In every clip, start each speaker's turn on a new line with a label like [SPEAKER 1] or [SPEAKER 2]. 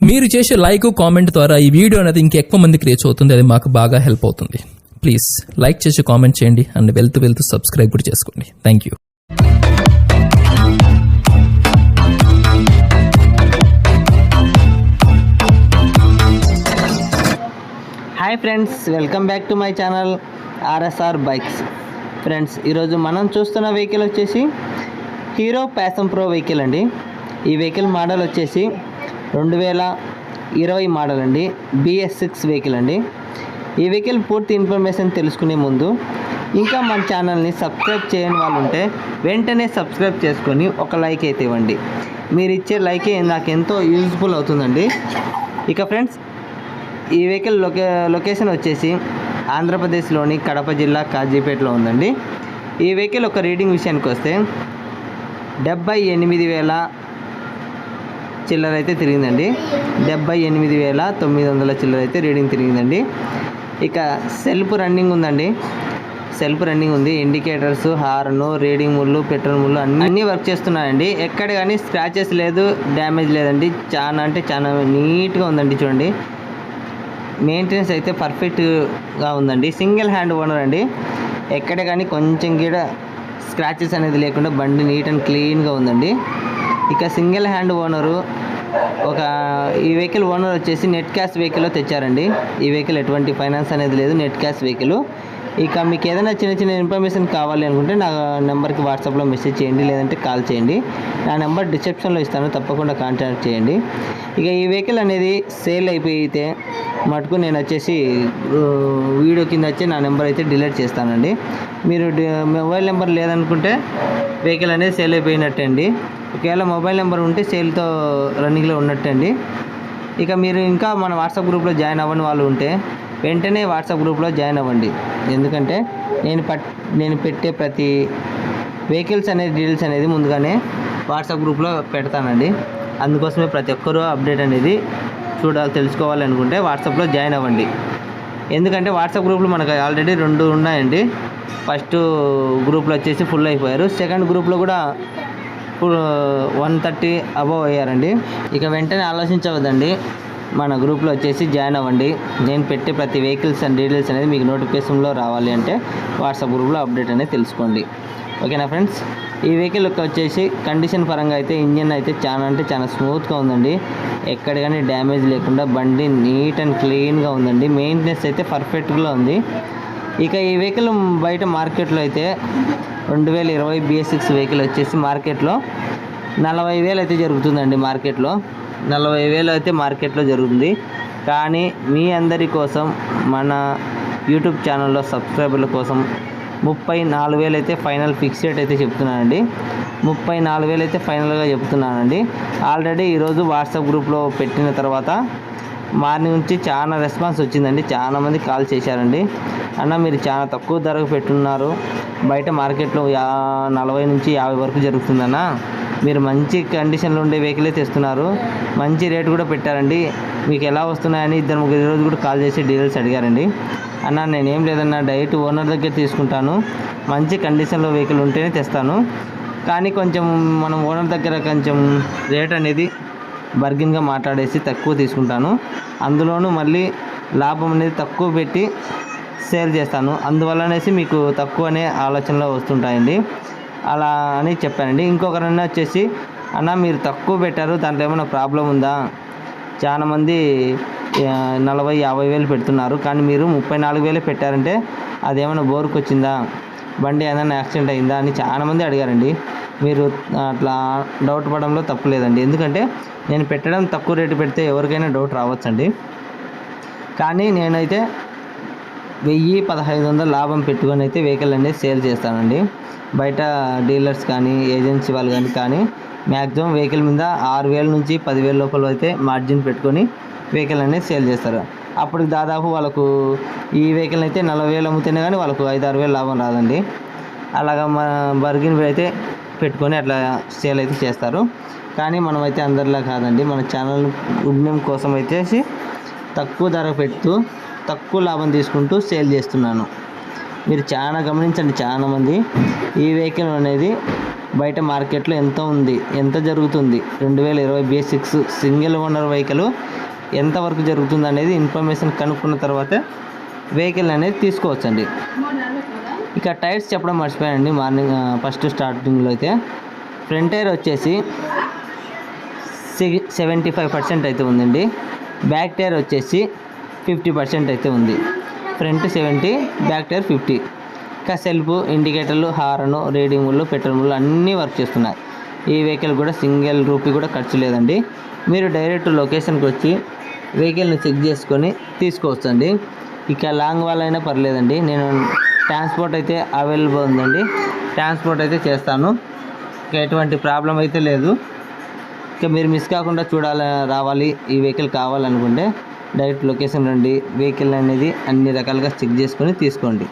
[SPEAKER 1] మీరు చేసే like comment ద్వారా ఈ వీడియో అనేది ఇంకెక్కువ మందికి రీచ్ అవుతుంది. అది మాకు బాగా హెల్ప్ అవుతుంది. ప్లీజ్ లైక్ చేసి కామెంట్ చేయండి అండ్ వెళ్తూ సబ్స్క్రైబ్ కూడా చేసుకోండి. Thank you.
[SPEAKER 2] Hi friends, welcome back to my channel RSR bikes. Friends, ఈరోజు మనం చూస్తున్న వెహికల్ వచ్చేసి హీరో ప్యాషన్ ప్రో వెహికల్ అండి. ఈ వెహికల్ మోడల్ వచ్చేసి 2020 మోడల్ అండి. BS6 వెహికల్ అండి. ఈ వెహికల్ పూర్తి ఇన్ఫర్మేషన్ తెలుసుకునే ముందు ఇంకా మన ఛానల్ని సబ్స్క్రైబ్ చేయని వాళ్ళు ఉంటే వెంటనే సబ్స్క్రైబ్ చేసుకొని ఒక లైక్ అయితే ఇవ్వండి. మీరు ఇచ్చే లైకే నాకు ఎంతో యూజ్ఫుల్ అవుతుందండి. ఇక ఫ్రెండ్స్, ఈ వెహికల్ లొకేషన్ వచ్చేసి ఆంధ్రప్రదేశ్లోని కడప జిల్లా కాజీపేటలో ఉందండి. ఈ వెహికల్ ఒక రీడింగ్ విషయానికి వస్తే 78,000 చిల్లర అయితే తిరిగిందండి. 78,900 చిల్లర అయితే రీడింగ్ తిరిగిందండి. ఇక సెల్ఫ్ రన్నింగ్ ఉందండి. సెల్ఫ్ రన్నింగ్ ఉంది. ఇండికేటర్స్, హార్న్, రీడింగ్ ముళ్ళు, పెట్రోల్ ముళ్ళు అన్నీ వర్క్ చేస్తున్నాయండి. ఎక్కడ కానీ స్క్రాచెస్ లేదు, డ్యామేజ్ లేదండి. చాలా నీట్గా ఉందండి. చూడండి, మెయింటెనెన్స్ అయితే పర్ఫెక్ట్గా ఉందండి. సింగిల్ హ్యాండ్ ఓనర్ అండి. ఎక్కడ కానీ కొంచెం కూడా స్క్రాచెస్ అనేది లేకుండా బండి నీట్ అండ్ క్లీన్గా ఉందండి. ఇక సింగిల్ హ్యాండ్ ఓనరు ఈ వెహికల్ ఓనర్ వచ్చేసి నెట్ క్యాష్ వెహికల్లో తెచ్చారండి. ఈ వెహికల్ ఎటువంటి ఫైనాన్స్ అనేది లేదు, నెట్ క్యాష్ వెహికల్. ఇక మీకు ఏదైనా చిన్న ఇన్ఫర్మేషన్ కావాలి అనుకుంటే నా నెంబర్కి వాట్సాప్లో మెసేజ్ చేయండి, లేదంటే కాల్ చేయండి. నా నెంబర్ డిస్క్రిప్షన్లో ఇస్తాను, తప్పకుండా కాంటాక్ట్ చేయండి. ఇక ఈ వెహికల్ అనేది సేల్ అయిపోయితే మటుకు నేను వచ్చేసి వీడియో కింద వచ్చి నా నెంబర్ అయితే డిలీట్ చేస్తానండి. మీరు మొబైల్ నెంబర్ లేదనుకుంటే వెహికల్ అనేది సేల్ అయిపోయినట్టే అండి. ఒకవేళ మొబైల్ నెంబర్ ఉంటే సేల్తో రన్నింగ్లో ఉన్నట్టే అండి. ఇక మీరు ఇంకా మన వాట్సాప్ గ్రూప్లో జాయిన్ అవ్వని వాళ్ళు ఉంటే వెంటనే వాట్సాప్ గ్రూప్లో జాయిన్ అవ్వండి. ఎందుకంటే నేను పెట్టే ప్రతి వెహికల్స్ అనేది డీటెయిల్స్ అనేది ముందుగానే వాట్సాప్ గ్రూప్లో పెడతానండి. అందుకోసమే ప్రతి ఒక్కరూ అప్డేట్ అనేది తెలుసుకోవాలి అనుకుంటే వాట్సాప్లో జాయిన్ అవ్వండి. ఎందుకంటే వాట్సాప్ గ్రూప్లో మనకు ఆల్రెడీ 2 ఉన్నాయండి. ఫస్ట్ గ్రూప్లో వచ్చేసి ఫుల్ అయిపోయారు. సెకండ్ గ్రూప్లో కూడా 130 అబవ్ అయ్యారండి. ఇక వెంటనే ఆలోచించవద్దండి, మన గ్రూప్లో వచ్చేసి జాయిన్ అవ్వండి. నేను పెట్టే ప్రతి వెహికల్స్ అండ్ డీటెయిల్స్ అనేది మీకు నోటిఫికేషన్లో రావాలి అంటే వాట్సాప్ గ్రూప్లో అప్డేట్ అనేది తెలుసుకోండి. ఓకేనా ఫ్రెండ్స్? ఈ వెహికల్ వచ్చేసి కండిషన్ పరంగా అయితే ఇంజిన్ అయితే చాలా స్మూత్గా ఉందండి. ఎక్కడ కానీ డ్యామేజ్ లేకుండా బండి నీట్ అండ్ క్లీన్గా ఉందండి. మెయింటెనెన్స్ అయితే పర్ఫెక్ట్గా ఉంది. ఇక ఈ వెహికల్ బయట మార్కెట్లో అయితే 2020 BS6 వెహికల్ వచ్చేసి మార్కెట్లో 40,000 అయితే జరుగుతుందండి. మార్కెట్లో 40,000 అయితే మార్కెట్లో జరుగుతుంది. కానీ మీ అందరి కోసం మన యూట్యూబ్ ఛానల్లో సబ్స్క్రైబర్ల కోసం 34,000 అయితే ఫైనల్ ఫిక్స్ రేట్ అయితే చెప్తున్నానండి. 34,000 అయితే ఫైనల్గా చెప్తున్నానండి. ఆల్రెడీ ఈరోజు వాట్సాప్ గ్రూప్లో పెట్టిన తర్వాత మార్నింగ్ నుంచి చాలా రెస్పాన్స్ వచ్చిందండి. చాలామంది కాల్ చేశారండి. అన్న, మీరు చాలా తక్కువ ధరకు పెట్టున్నారు, బయట మార్కెట్లో 40 నుంచి 50 వరకు జరుగుతుందన్న, మీరు మంచి కండిషన్లో ఉండే వెహికలే తెస్తున్నారు, మంచి రేటు కూడా పెట్టారండి, మీకు ఎలా వస్తున్నాయని 2-3 రోజు కూడా కాల్ చేసి డీటెయిల్స్ అడిగారండి. అన్న, నేనేం లేదన్నా, డైరెక్ట్ ఓనర్ దగ్గర తీసుకుంటాను, మంచి కండిషన్లో వెహికల్ ఉంటేనే తెస్తాను, కానీ కొంచెం మనం ఓనర్ దగ్గర కొంచెం రేట్ అనేది బర్గిన్గా మాట్లాడేసి తక్కువ తీసుకుంటాను, అందులోనూ మళ్ళీ లాభం అనేది తక్కువ పెట్టి సేల్ చేస్తాను, అందువల్లనేసి మీకు తక్కువనే ఆలోచనలో వస్తుంటాయండి, అలా అని చెప్పానండి. ఇంకొకరన్నా వచ్చేసి, అన్న మీరు తక్కువ పెట్టారు, దాంట్లో ఏమైనా ప్రాబ్లం ఉందా, చాలామంది 40,000-50,000 పెడుతున్నారు, కానీ మీరు 34,000 పెట్టారంటే అదేమైనా బోర్కు వచ్చిందా, బండి ఏదైనా యాక్సిడెంట్ అయిందా అని చాలామంది అడిగారండి. మీరు అట్లా డౌట్ పడంలో తప్పు లేదండి. ఎందుకంటే నేను పెట్టడం తక్కువ రేటు పెడితే ఎవరికైనా డౌట్ రావచ్చండి. కానీ నేనైతే 1,000-1,500 లాభం పెట్టుకొని అయితే వెహికల్ అనేది సేల్ చేస్తానండి. బయట డీలర్స్ కానీ ఏజెన్సీ వాళ్ళు కానీ మ్యాక్సిమం వెహికల్ మీద 6,000 నుంచి 10,000 లోపల అయితే మార్జిన్ పెట్టుకొని వెహికల్ అనేది సేల్ చేస్తారు. అప్పుడు దాదాపు వాళ్ళకు ఈ వెహికల్ అయితే 40,000 అమ్ముతేనే కానీ వాళ్ళకు 5-6,000 లాభం రాదండి. అలాగా మన బర్గిన్ అయితే పెట్టుకొని అట్లా సేల్ అయితే చేస్తారు. కానీ మనమైతే అందరిలా కాదండి, మన ఛానల్ ఉద్యమం కోసం వచ్చేసి తక్కువ ధర పెడుతూ తక్కువ లాభం తీసుకుంటూ సేల్ చేస్తున్నాను. మీరు చాలా గమనించండి, చాలామంది ఈ వెహికల్ అనేది బయట మార్కెట్లో ఎంత ఉంది, ఎంత జరుగుతుంది, 2020 బేసిక్స్ సింగిల్ ఓనర్ వెహికల్ ఎంతవరకు జరుగుతుంది అనేది ఇన్ఫర్మేషన్ కనుక్కున్న తర్వాత వెహికల్ అనేది తీసుకోవచ్చండి. ఇక టైర్స్ చెప్పడం మర్చిపోయానండి ఫస్ట్ స్టార్టింగ్లో అయితే. ఫ్రంట్ టైర్ వచ్చేసి 75% అయితే ఉందండి. బ్యాక్ టైర్ వచ్చేసి 50% అయితే ఉంది. Front 70, back tyre 50. ఇంకా సెల్ఫ్, ఇండికేటర్లు, హారను, రీడింగులు, పెట్రోల్ అన్నీ వర్క్ చేస్తున్నాయి. ఈ వెహికల్ కూడా సింగిల్ రూపీ కూడా ఖర్చు లేదండి. మీరు డైరెక్ట్ లొకేషన్కి వచ్చి వెహికల్ని చెక్ చేసుకొని తీసుకోవచ్చండి. ఇక లాంగ్ వాల్ అయినా పర్లేదండి, నేను ట్రాన్స్పోర్ట్ అయితే అవైలబుల్ ఉందండి. ట్రాన్స్పోర్ట్ అయితే చేస్తాను. ఇక ఎటువంటి ప్రాబ్లం అయితే లేదు. ఇక మీరు మిస్ కాకుండా రావాలి, ఈ వెహికల్ కావాలనుకుంటే డైరెక్ట్ లొకేషన్ రండి. వెహికల్ అనేది అన్ని రకాలుగా చెక్ చేసుకొని తీసుకోండి.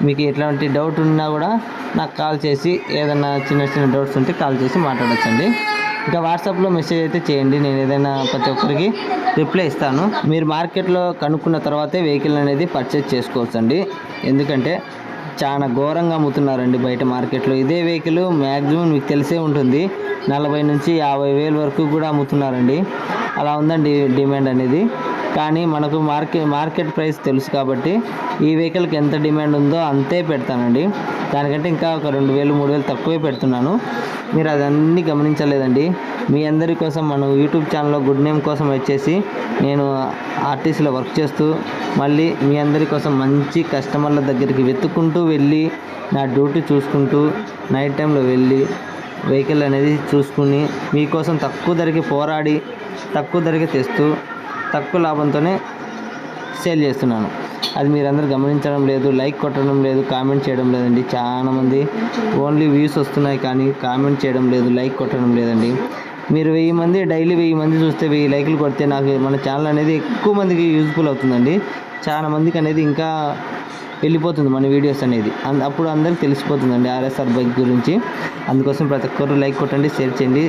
[SPEAKER 2] మీకు ఎట్లాంటి డౌట్ ఉన్నా కూడా నాకు కాల్ చేసి, ఏదైనా చిన్న డౌట్స్ ఉంటే కాల్ చేసి మాట్లాడచ్చండి. ఇంకా వాట్సాప్లో మెసేజ్ అయితే చేయండి, నేను ఏదైనా ప్రతి ఒక్కరికి రిప్లై ఇస్తాను. మీరు మార్కెట్లో కనుక్కున్న తర్వాతే వెహికల్ అనేది పర్చేజ్ చేసుకోవచ్చండి. ఎందుకంటే చాలా ఘోరంగా అమ్ముతున్నారండి బయట మార్కెట్లో. ఇదే వెహికల్ మ్యాక్సిమం మీకు తెలిసే ఉంటుంది, 40 నుంచి 50 వేల వరకు కూడా అమ్ముతున్నారండి. అలా ఉందండి డిమాండ్ అనేది. కానీ మనకు మార్కెట్ ప్రైస్ తెలుసు కాబట్టి ఈ వెహికల్కి ఎంత డిమాండ్ ఉందో అంతే పెడతానండి. దానికంటే ఇంకా ఒక 2,000, 3,000 తక్కువే పెడుతున్నాను. మీరు అదన్నీ గమనించలేదండి. మీ అందరి కోసం మన యూట్యూబ్ ఛానల్లో గుడ్ నేమ్ కోసం వచ్చేసి నేను ఆర్టీసీలో వర్క్ చేస్తూ, మళ్ళీ మీ అందరి కోసం మంచి కస్టమర్ల దగ్గరికి వెతుక్కుంటూ వెళ్ళి, నా డ్యూటీ చూసుకుంటూ, నైట్ టైంలో వెళ్ళి వెహికల్ అనేది చూసుకుని మీకోసం తక్కువ ధరకి పోరాడి, తక్కువ ధరకి తెస్తూ, తక్కువ లాభంతోనే సేల్ చేస్తున్నాను. అది మీరందరూ గమనించడం లేదు, లైక్ కొట్టడం లేదు, కామెంట్ చేయడం లేదండి. చాలామంది ఓన్లీ వ్యూస్ వస్తున్నాయి కానీ కామెంట్ చేయడం లేదు, లైక్ కొట్టడం లేదండి. మీరు 1000 మంది డైలీ 1000 మంది చూస్తే 1000 లైకులు కొడితే నాకు మన ఛానల్ అనేది ఎక్కువ మందికి యూజ్ఫుల్ అవుతుందండి. చాలా మందికి అనేది ఇంకా వెళ్ళిపోతుంది మన వీడియోస్ అనేది. అప్పుడు అందరికి తెలిసిపోతుందండి RSR బైక్ గురించి. అందుకోసం ప్రతి ఒక్కరు లైక్ కొట్టండి, షేర్ చేయండి,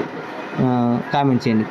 [SPEAKER 2] కామెంట్ చేయండి.